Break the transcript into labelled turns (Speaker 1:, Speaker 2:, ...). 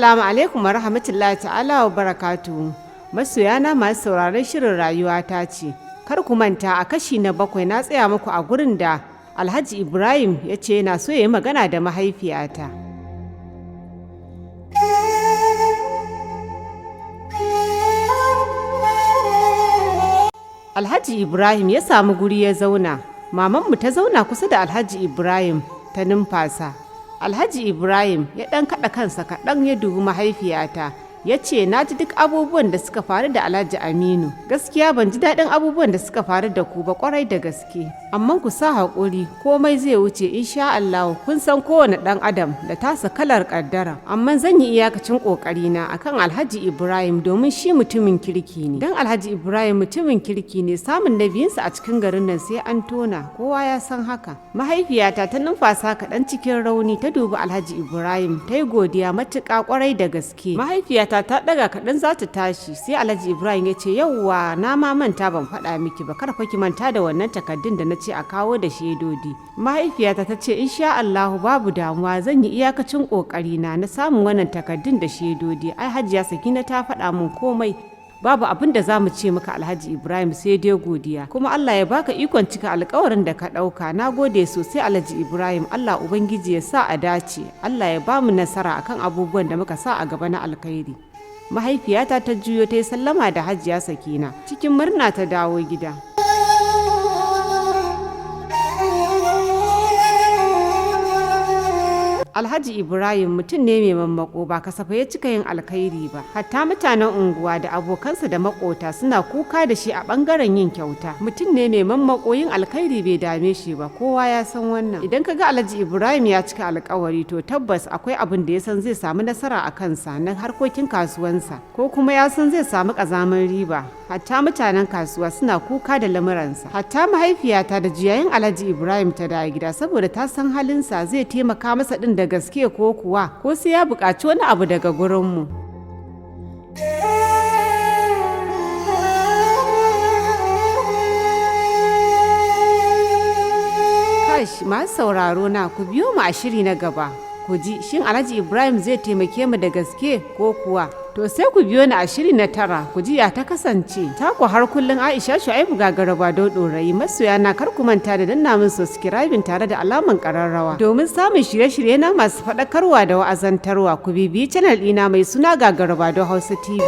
Speaker 1: Assalamu alaikum wa rahmatullahi ta'ala wa barakatuhu. Masoyana masu sauraron shirin rayuwa ta ce, kar ku manta a kashi na 7 na tsaya muku a gurin da Alhaji Ibrahim ya ce yana so ya yi magana da mahaifiyata. Alhaji Ibrahim ya samu guri ya zauna, mamanmu ta zauna kusa da Alhaji Ibrahim ta numfasa. Alhaji Ibrahim ya ɗan kaɗa kansa kaɗan ya dubi mahaifiyata, ya ce na ji duk abubuwan da suka faru da Alhaji Aminu. Gaskiya ban ji daɗin abubuwan da suka faru da ku ba ƙwarai da gaske. Amma ku sa haƙuri, komai zai wuce insha Allah. Kun san kowane ɗan adam da tasa kalar ƙaddara. Amma zan yi iyakacin ƙoƙarina akan Alhaji Ibrahim domin shi mutumin kirki ne. Dan Alhaji Ibrahim mutumin kirki ne, samun nabiyinsa a cikin garin nan sai an tona, kowa ya san haka. Mahaifiyata ta numfasa kaɗan cikin rauni ta dubi Alhaji Ibrahim ta yi godiya matuƙa ƙwarai da gaske. Mahaifiyata ta ɗaga kaɗan za ta tashi sai Alhaji Ibrahim ya ce yauwa na ma manta ban faɗa miki ba, kar fa ki manta da wannan takardun da na ce a kawo da shaidodi. Mahaifiyata ta ce insha Allahu babu damuwa, zan yi iyakacin ƙoƙarina na samun wannan takardun da shaidodi. Ai Hajiya Sakina ta faɗa min komai. Babu abin da za mu ce maka Alhaji Ibrahim sai dai godiya, kuma Allah ya baka ikon cika alkawarin da ka ɗauka. Na gode sosai Alhaji Ibrahim, Allah Ubangiji ya sa a dace, Allah ya ba mu nasara akan abubuwan da muka sa a gaba na alkhairi. Mahaifiyata ta juyo ta yi sallama da Hajiya Sakina, cikin murna ta dawo gida. Alhaji Ibrahim mutum ne mai mammako, ba kasafa ya cika yin alkhairi ba. Hatta mutanen unguwa da abokansa da makota suna kuka da shi a bangaren yin kyauta. Mutum ne mai mammako, yin alkhairi bai dame shi ba, kowa ya san wannan. Idan ka ga Alhaji Ibrahim ya cika alkawari to tabbas akwai abin da ya san zai samu nasara a kansa na harkokin kasuwansa, ko kuma ya san zai samu ƙazamin riba. Hatta mutanen kasuwa suna kuka da lamuransa. Hatta mahaifiyata da jiyayin Alhaji Ibrahim ta dawo gida saboda ta san halinsa zai taimaka masa ɗin da gaske ko kuwa ko sai ya buƙaci wani abu daga gurinmu. Kash masu sauraro na ku biyo mu a shiri na gaba ku ji shin Alhaji Ibrahim zai taimake mu da gaske ko kuwa. To sai ku biyo ni a shiri na 9 ku ji ya ta kasance. Ta ku har kullun Aisha Shu'aibu Gagaraba Dorayi. Masoya na kar ku manta da danna min subscribing tare da alaman kararrawa domin samun shirye-shirye na masu faɗakarwa da wa'azantarwa. Ku bibiyi channel ɗina mai suna Gagaraba Hausa TV.